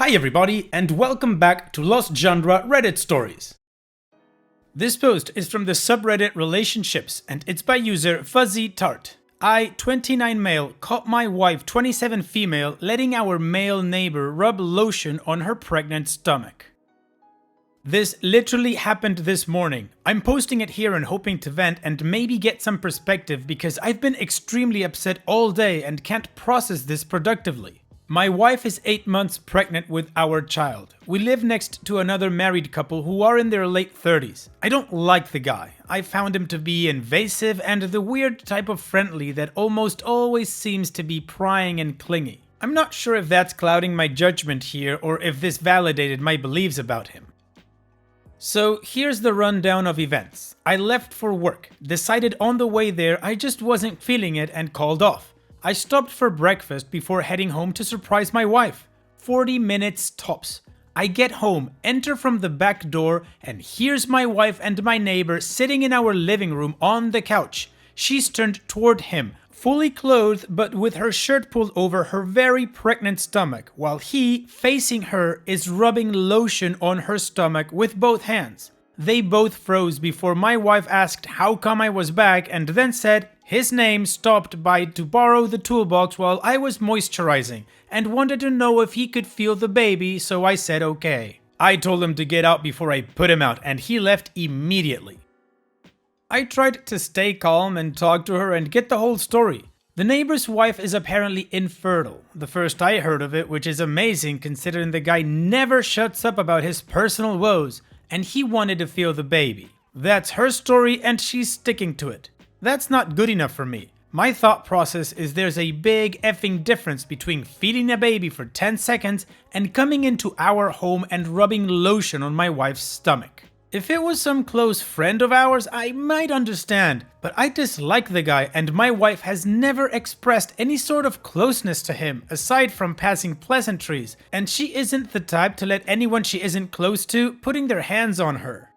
Hi everybody, and welcome back to Lost Genre Reddit Stories. This post is from the subreddit Relationships, and it's by user Fuzzy Tart. I, 29 male, caught my wife, 27 female, letting our male neighbor rub lotion on her pregnant stomach. This literally happened this morning. I'm posting it here and hoping to vent and maybe get some perspective because I've been extremely upset all day and can't process this productively. My wife is 8 months pregnant with our child. We live next to another married couple who are in their late 30s. I don't like the guy. I found him to be invasive and the weird type of friendly that almost always seems to be prying and clingy. I'm not sure if that's clouding my judgment here or if this validated my beliefs about him. So here's the rundown of events. I left for work, decided on the way there I just wasn't feeling it and called off. I stopped for breakfast before heading home to surprise my wife. 40 minutes tops. I get home, enter from the back door, and here's my wife and my neighbor sitting in our living room on the couch. She's turned toward him, fully clothed but with her shirt pulled over her very pregnant stomach, while he, facing her, is rubbing lotion on her stomach with both hands. They both froze before my wife asked how come I was back and then said his name stopped by to borrow the toolbox while I was moisturizing and wanted to know if he could feel the baby, so I said okay. I told him to get out before I put him out and he left immediately. I tried to stay calm and talk to her and get the whole story. The neighbor's wife is apparently infertile, the first I heard of it, which is amazing considering the guy never shuts up about his personal woes, and he wanted to feel the baby. That's her story and she's sticking to it. That's not good enough for me. My thought process is there's a big effing difference between feeding a baby for 10 seconds and coming into our home and rubbing lotion on my wife's stomach. If it was some close friend of ours, I might understand, but I dislike the guy and my wife has never expressed any sort of closeness to him aside from passing pleasantries, and she isn't the type to let anyone she isn't close to putting their hands on her.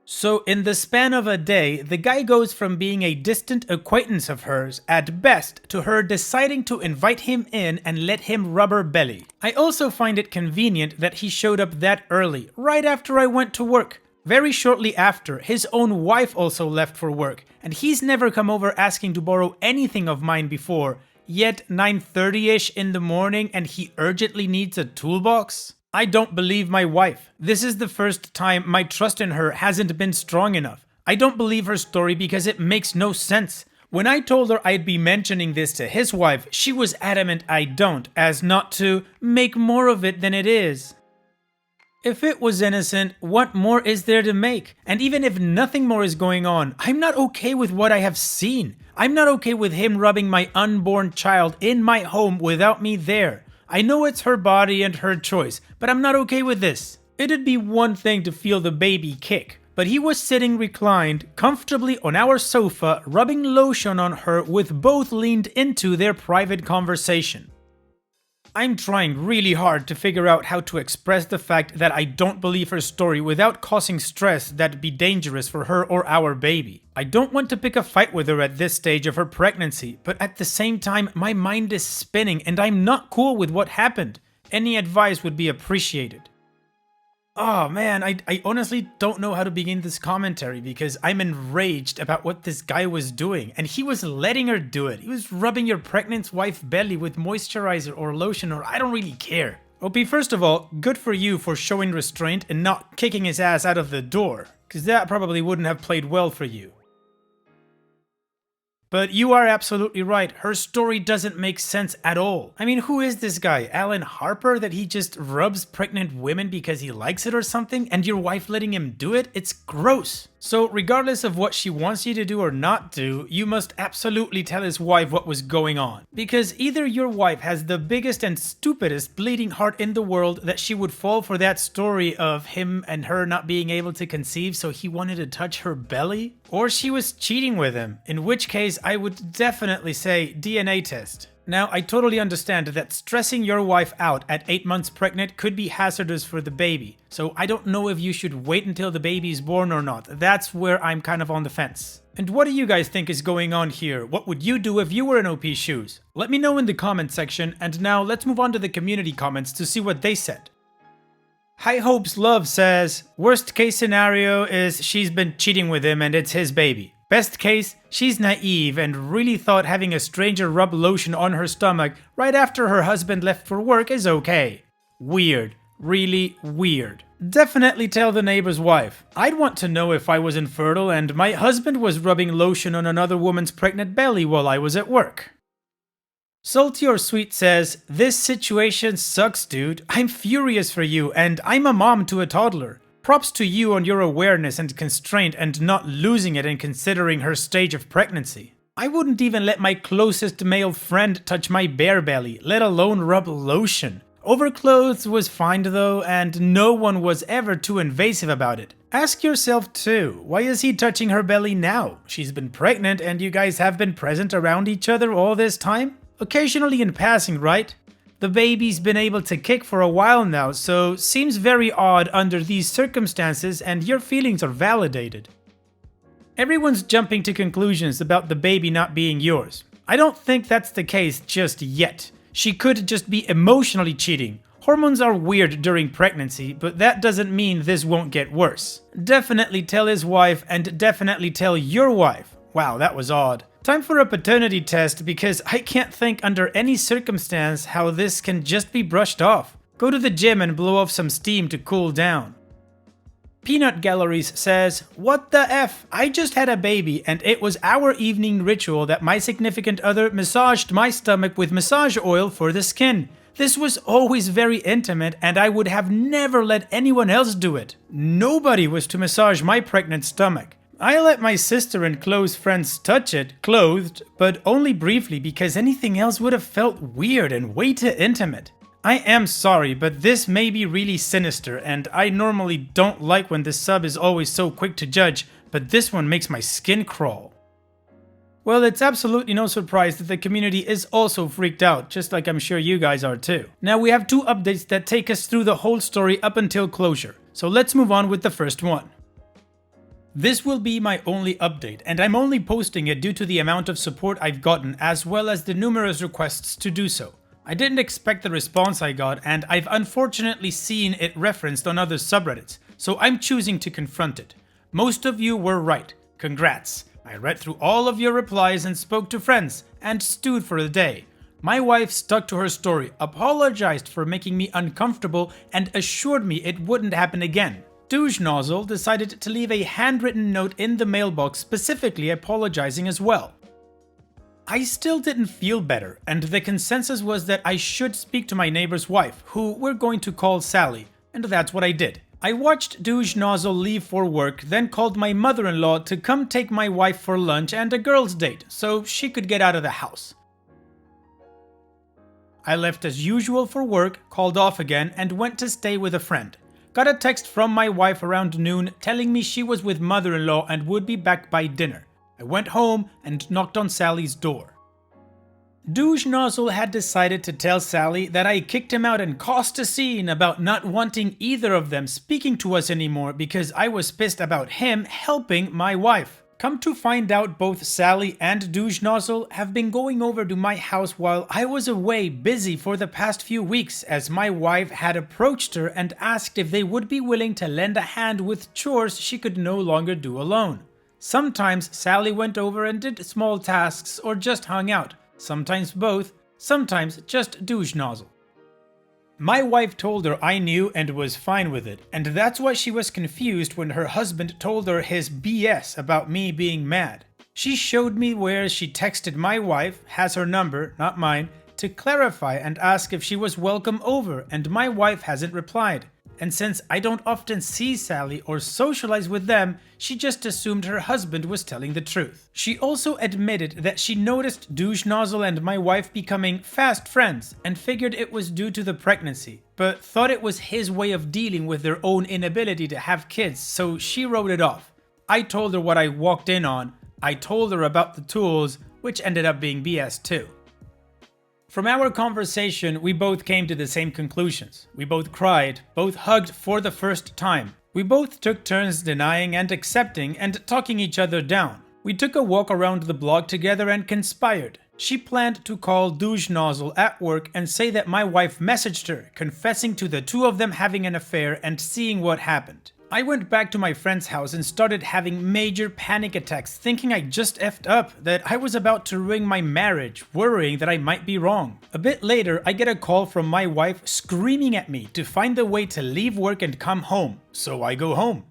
So in the span of a day, the guy goes from being a distant acquaintance of hers, at best, to her deciding to invite him in and let him rub her belly. I also find it convenient that he showed up that early, right after I went to work. Very shortly after, his own wife also left for work, and he's never come over asking to borrow anything of mine before, yet 9:30ish in the morning and he urgently needs a toolbox? I don't believe my wife. This is the first time my trust in her hasn't been strong enough. I don't believe her story because it makes no sense. When I told her I'd be mentioning this to his wife, she was adamant I don't, as not to make more of it than it is. If it was innocent, what more is there to make? And even if nothing more is going on, I'm not okay with what I have seen. I'm not okay with him rubbing my unborn child in my home without me there. I know it's her body and her choice, but I'm not okay with this. It'd be one thing to feel the baby kick, but he was sitting reclined, comfortably on our sofa, rubbing lotion on her with both leaned into their private conversation. I'm trying really hard to figure out how to express the fact that I don't believe her story without causing stress that'd be dangerous for her or our baby. I don't want to pick a fight with her at this stage of her pregnancy, but at the same time, my mind is spinning and I'm not cool with what happened. Any advice would be appreciated. Oh man, I honestly don't know how to begin this commentary because I'm enraged about what this guy was doing, and he was letting her do it. He was rubbing your pregnant wife's belly with moisturizer or lotion, or I don't really care. OP, first of all, good for you for showing restraint and not kicking his ass out of the door, because that probably wouldn't have played well for you. But you are absolutely right, her story doesn't make sense at all. I mean, who is this guy, Alan Harper, that he just rubs pregnant women because he likes it or something, and your wife letting him do it? It's gross. So regardless of what she wants you to do or not do, you must absolutely tell his wife what was going on. Because either your wife has the biggest and stupidest bleeding heart in the world that she would fall for that story of him and her not being able to conceive so he wanted to touch her belly, or she was cheating with him, in which case I would definitely say DNA test. Now, I totally understand that stressing your wife out at 8 months pregnant could be hazardous for the baby, so I don't know if you should wait until the baby is born or not. That's where I'm kind of on the fence. And what do you guys think is going on here? What would you do if you were in OP's shoes? Let me know in the comment section, and now let's move on to the community comments to see what they said. High Hopes Love says, worst case scenario is she's been cheating with him and it's his baby. Best case, she's naive and really thought having a stranger rub lotion on her stomach right after her husband left for work is okay. Weird. Really weird. Definitely tell the neighbor's wife. I'd want to know if I was infertile and my husband was rubbing lotion on another woman's pregnant belly while I was at work. Salty or Sweet says, this situation sucks, dude. I'm furious for you and I'm a mom to a toddler. Props to you on your awareness and constraint and not losing it and considering her stage of pregnancy. I wouldn't even let my closest male friend touch my bare belly, let alone rub lotion. Overclothes was fine though, and no one was ever too invasive about it. Ask yourself too, why is he touching her belly now? She's been pregnant and you guys have been present around each other all this time? Occasionally in passing, right? The baby's been able to kick for a while now, so seems very odd under these circumstances and your feelings are validated. Everyone's jumping to conclusions about the baby not being yours. I don't think that's the case just yet. She could just be emotionally cheating. Hormones are weird during pregnancy, but that doesn't mean this won't get worse. Definitely tell his wife and definitely tell your wife. Wow, that was odd. Time for a paternity test because I can't think under any circumstance how this can just be brushed off. Go to the gym and blow off some steam to cool down. Peanut Galleries says, what the F? I just had a baby and it was our evening ritual that my significant other massaged my stomach with massage oil for the skin. This was always very intimate and I would have never let anyone else do it. Nobody was to massage my pregnant stomach. I let my sister and close friends touch it, clothed, but only briefly because anything else would have felt weird and way too intimate. I am sorry, but this may be really sinister, and I normally don't like when the sub is always so quick to judge, but this one makes my skin crawl. Well, it's absolutely no surprise that the community is also freaked out, just like I'm sure you guys are too. Now we have two updates that take us through the whole story up until closure, so let's move on with the first one. This will be my only update, and I'm only posting it due to the amount of support I've gotten as well as the numerous requests to do so. I didn't expect the response I got, and I've unfortunately seen it referenced on other subreddits, so I'm choosing to confront it. Most of you were right. Congrats. I read through all of your replies and spoke to friends, and stewed for a day. My wife stuck to her story, apologized for making me uncomfortable, and assured me it wouldn't happen again. Douche Nozzle decided to leave a handwritten note in the mailbox specifically apologizing as well. I still didn't feel better, and the consensus was that I should speak to my neighbor's wife, who we're going to call Sally, and that's what I did. I watched Douche Nozzle leave for work, then called my mother-in-law to come take my wife for lunch and a girls' date, so she could get out of the house. I left as usual for work, called off again, and went to stay with a friend. Got a text from my wife around noon telling me she was with mother-in-law and would be back by dinner. I went home and knocked on Sally's door. Douche Nozzle had decided to tell Sally that I kicked him out and caused a scene about not wanting either of them speaking to us anymore because I was pissed about him helping my wife. Come to find out, both Sally and Douche Nozzle have been going over to my house while I was away busy for the past few weeks, as my wife had approached her and asked if they would be willing to lend a hand with chores she could no longer do alone. Sometimes Sally went over and did small tasks or just hung out, sometimes both, sometimes just Douche Nozzle. My wife told her I knew and was fine with it, and that's why she was confused when her husband told her his BS about me being mad. She showed me where she texted my wife, has her number, not mine, to clarify and ask if she was welcome over, and my wife hasn't replied. And since I don't often see Sally or socialize with them, she just assumed her husband was telling the truth. She also admitted that she noticed Douche Nozzle and my wife becoming fast friends and figured it was due to the pregnancy, but thought it was his way of dealing with their own inability to have kids, so she wrote it off. I told her what I walked in on. I told her about the tools, which ended up being BS too. From our conversation, we both came to the same conclusions. We both cried, both hugged for the first time. We both took turns denying and accepting and talking each other down. We took a walk around the block together and conspired. She planned to call douche nozzle at work and say that my wife messaged her, confessing to the two of them having an affair and seeing what happened. I went back to my friend's house and started having major panic attacks, thinking I just effed up, that I was about to ruin my marriage, worrying that I might be wrong. A bit later, I get a call from my wife screaming at me to find a way to leave work and come home, so I go home.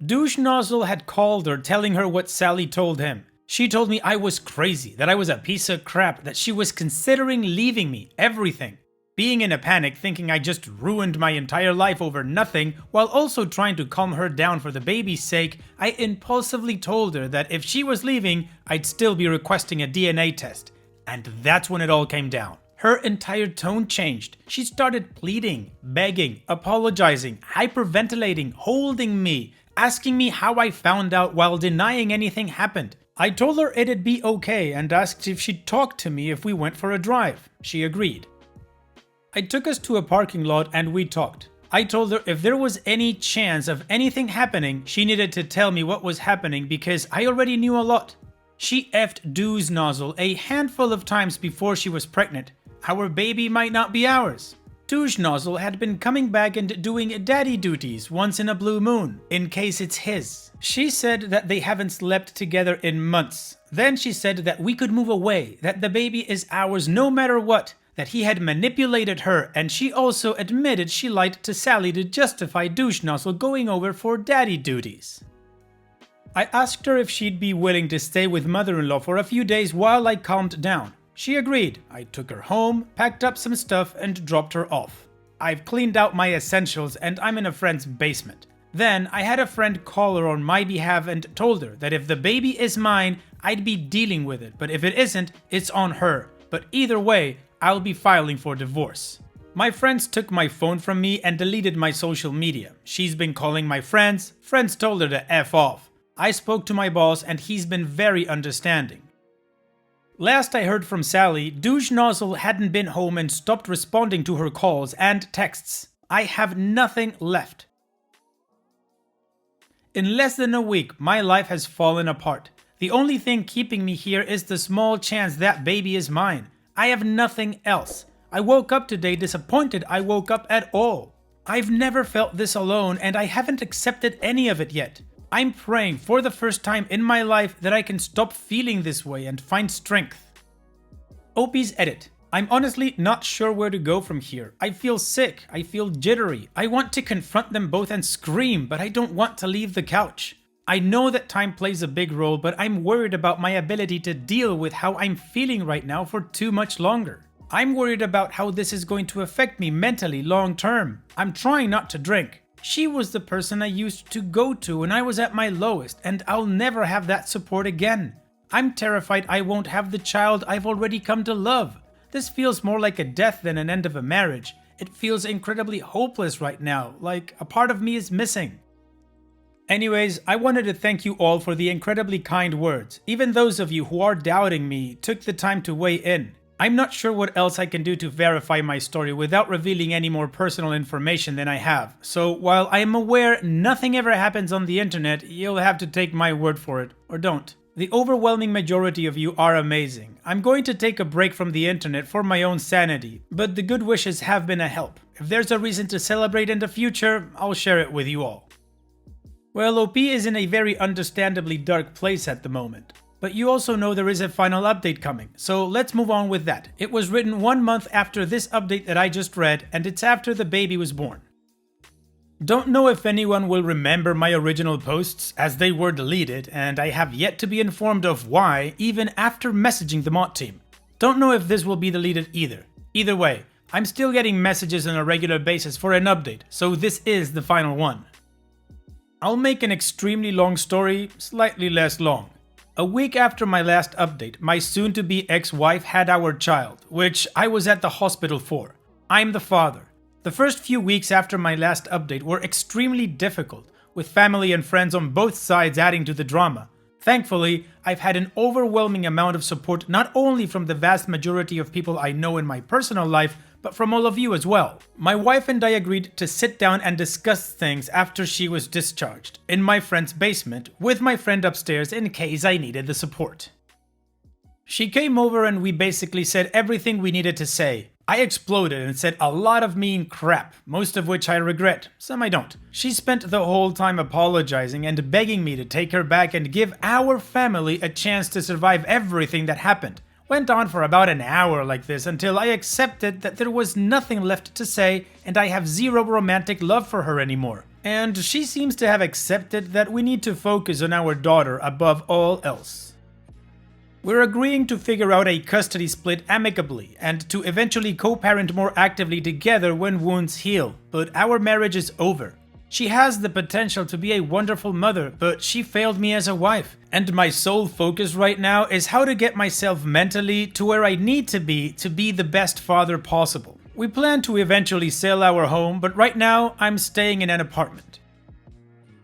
Douche nozzle had called her telling her what Sally told him. She told me I was crazy, that I was a piece of crap, that she was considering leaving me, everything. Being in a panic, thinking I just ruined my entire life over nothing, while also trying to calm her down for the baby's sake, I impulsively told her that if she was leaving, I'd still be requesting a DNA test. And that's when it all came down. Her entire tone changed. She started pleading, begging, apologizing, hyperventilating, holding me, asking me how I found out while denying anything happened. I told her it'd be okay and asked if she'd talk to me if we went for a drive. She agreed. I took us to a parking lot and we talked. I told her if there was any chance of anything happening, she needed to tell me what was happening because I already knew a lot. She effed douche nozzle a handful of times before she was pregnant. Our baby might not be ours. Douche nozzle had been coming back and doing daddy duties once in a blue moon, in case it's his. She said that they haven't slept together in months. Then she said that we could move away, that the baby is ours no matter what. That he had manipulated her, and she also admitted she lied to Sally to justify douche nozzle going over for daddy duties. I asked her if she'd be willing to stay with mother-in-law for a few days while I calmed down. She agreed. I took her home, packed up some stuff, and dropped her off. I've cleaned out my essentials and I'm in a friend's basement. Then I had a friend call her on my behalf and told her that if the baby is mine, I'd be dealing with it, but if it isn't, it's on her. But either way, I'll be filing for divorce. My friends took my phone from me and deleted my social media. She's been calling my friends. Friends told her to F off. I spoke to my boss and he's been very understanding. Last I heard from Sally, douche nozzle hadn't been home and stopped responding to her calls and texts. I have nothing left. In less than a week, my life has fallen apart. The only thing keeping me here is the small chance that baby is mine. I have nothing else. I woke up today disappointed I woke up at all. I've never felt this alone and I haven't accepted any of it yet. I'm praying for the first time in my life that I can stop feeling this way and find strength. OP's edit. I'm honestly not sure where to go from here. I feel sick. I feel jittery. I want to confront them both and scream, but I don't want to leave the couch. I know that time plays a big role, but I'm worried about my ability to deal with how I'm feeling right now for too much longer. I'm worried about how this is going to affect me mentally long term. I'm trying not to drink. She was the person I used to go to when I was at my lowest, and I'll never have that support again. I'm terrified I won't have the child I've already come to love. This feels more like a death than an end of a marriage. It feels incredibly hopeless right now, like a part of me is missing. Anyways, I wanted to thank you all for the incredibly kind words. Even those of you who are doubting me took the time to weigh in. I'm not sure what else I can do to verify my story without revealing any more personal information than I have. So while I am aware nothing ever happens on the internet, you'll have to take my word for it, or don't. The overwhelming majority of you are amazing. I'm going to take a break from the internet for my own sanity, but the good wishes have been a help. If there's a reason to celebrate in the future, I'll share it with you all. Well, OP is in a very understandably dark place at the moment. But you also know there is a final update coming, so let's move on with that. It was written 1 month after this update that I just read, and it's after the baby was born. Don't know if anyone will remember my original posts, as they were deleted, and I have yet to be informed of why, even after messaging the mod team. Don't know if this will be deleted either. Either way, I'm still getting messages on a regular basis for an update, so this is the final one. I'll make an extremely long story slightly less long. A week after my last update, my soon-to-be ex-wife had our child, which I was at the hospital for. I'm the father. The first few weeks after my last update were extremely difficult, with family and friends on both sides adding to the drama. Thankfully, I've had an overwhelming amount of support not only from the vast majority of people I know in my personal life, but from all of you as well. My wife and I agreed to sit down and discuss things after she was discharged, in my friend's basement, with my friend upstairs in case I needed the support. She came over and we basically said everything we needed to say. I exploded and said a lot of mean crap, most of which I regret, some I don't. She spent the whole time apologizing and begging me to take her back and give our family a chance to survive everything that happened. Went on for about an hour like this until I accepted that there was nothing left to say and I have zero romantic love for her anymore. And she seems to have accepted that we need to focus on our daughter above all else. We're agreeing to figure out a custody split amicably and to eventually co-parent more actively together when wounds heal, but our marriage is over. She has the potential to be a wonderful mother, but she failed me as a wife. And my sole focus right now is how to get myself mentally to where I need to be the best father possible. We plan to eventually sell our home, but right now I'm staying in an apartment.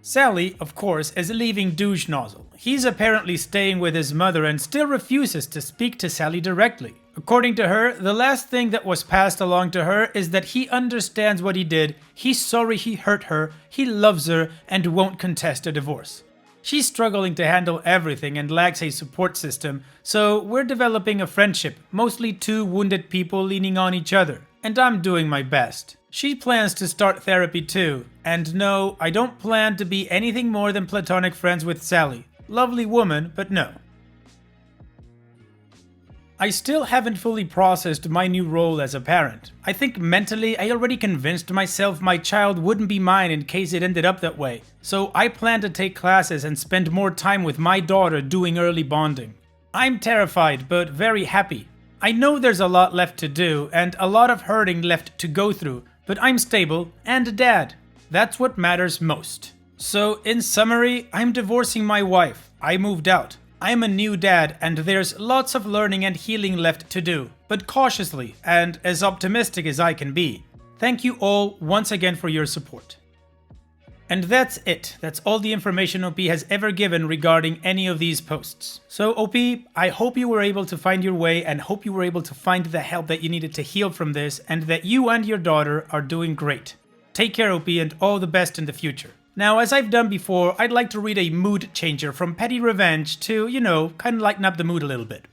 Sally, of course, is leaving Douche Nozzle. He's apparently staying with his mother and still refuses to speak to Sally directly. According to her, the last thing that was passed along to her is that he understands what he did, he's sorry he hurt her, he loves her, and won't contest a divorce. She's struggling to handle everything and lacks a support system, so we're developing a friendship, mostly two wounded people leaning on each other, and I'm doing my best. She plans to start therapy too, and no, I don't plan to be anything more than platonic friends with Sally. Lovely woman, but no. I still haven't fully processed my new role as a parent. I think mentally I already convinced myself my child wouldn't be mine in case it ended up that way, so I plan to take classes and spend more time with my daughter doing early bonding. I'm terrified, but very happy. I know there's a lot left to do and a lot of hurting left to go through, but I'm stable and a dad. That's what matters most. So, in summary, I'm divorcing my wife. I moved out. I'm a new dad and there's lots of learning and healing left to do, but cautiously and as optimistic as I can be. Thank you all once again for your support. And that's it. That's all the information OP has ever given regarding any of these posts. So OP, I hope you were able to find your way and hope you were able to find the help that you needed to heal from this and that you and your daughter are doing great. Take care OP and all the best in the future. Now, as I've done before, I'd like to read a mood changer from Petty Revenge to, kind of lighten up the mood a little bit.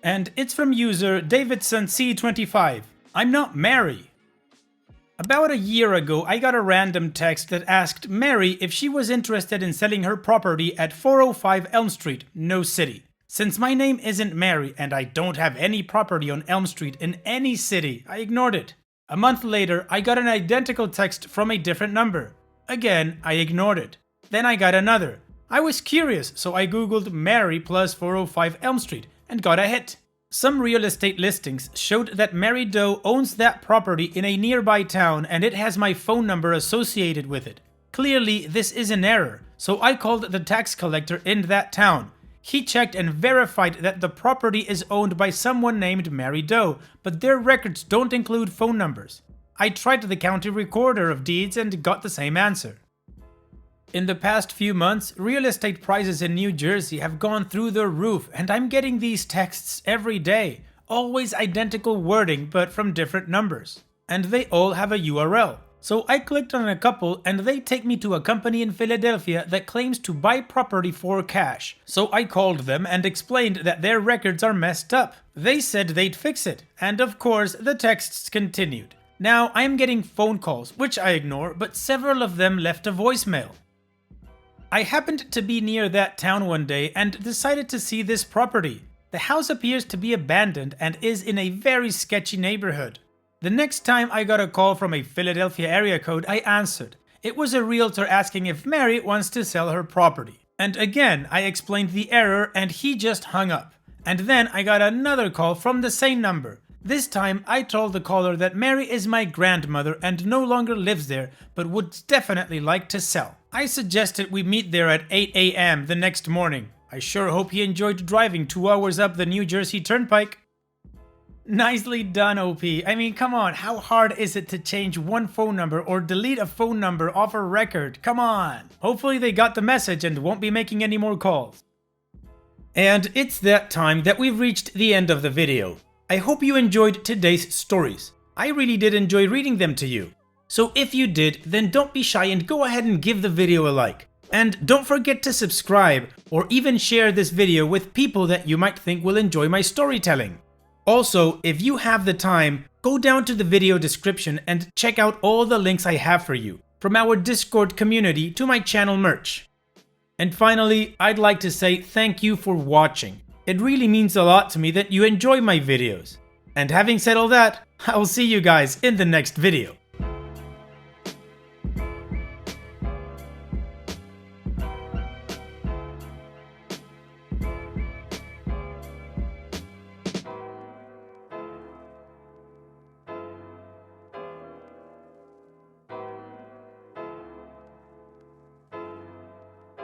And it's from user DavidsonC25. I'm not Mary. About a year ago, I got a random text that asked Mary if she was interested in selling her property at 405 Elm Street, no city. Since my name isn't Mary and I don't have any property on Elm Street in any city, I ignored it. A month later, I got an identical text from a different number. Again, I ignored it. Then I got another. I was curious, so I googled Mary plus 405 Elm Street and got a hit. Some real estate listings showed that Mary Doe owns that property in a nearby town and it has my phone number associated with it. Clearly, this is an error, so I called the tax collector in that town. He checked and verified that the property is owned by someone named Mary Doe, but their records don't include phone numbers. I tried the county recorder of deeds and got the same answer. In the past few months, real estate prices in New Jersey have gone through the roof and I'm getting these texts every day. Always identical wording but from different numbers. And they all have a URL. So I clicked on a couple and they take me to a company in Philadelphia that claims to buy property for cash. So I called them and explained that their records are messed up. They said they'd fix it. And of course, the texts continued. Now, I am getting phone calls, which I ignore, but several of them left a voicemail. I happened to be near that town one day and decided to see this property. The house appears to be abandoned and is in a very sketchy neighborhood. The next time I got a call from a Philadelphia area code, I answered. It was a realtor asking if Mary wants to sell her property. And again, I explained the error and he just hung up. And then I got another call from the same number. This time, I told the caller that Mary is my grandmother and no longer lives there, but would definitely like to sell. I suggested we meet there at 8 a.m. the next morning. I sure hope he enjoyed driving 2 hours up the New Jersey Turnpike. Nicely done, OP. I mean, come on, how hard is it to change one phone number or delete a phone number off a record? Come on. Hopefully they got the message and won't be making any more calls. And it's that time that we've reached the end of the video. I hope you enjoyed today's stories. I really did enjoy reading them to you. So if you did, then don't be shy and go ahead and give the video a like. And don't forget to subscribe or even share this video with people that you might think will enjoy my storytelling. Also, if you have the time, go down to the video description and check out all the links I have for you, from our Discord community to my channel merch. And finally, I'd like to say thank you for watching. It really means a lot to me that you enjoy my videos. And having said all that, I'll see you guys in the next video.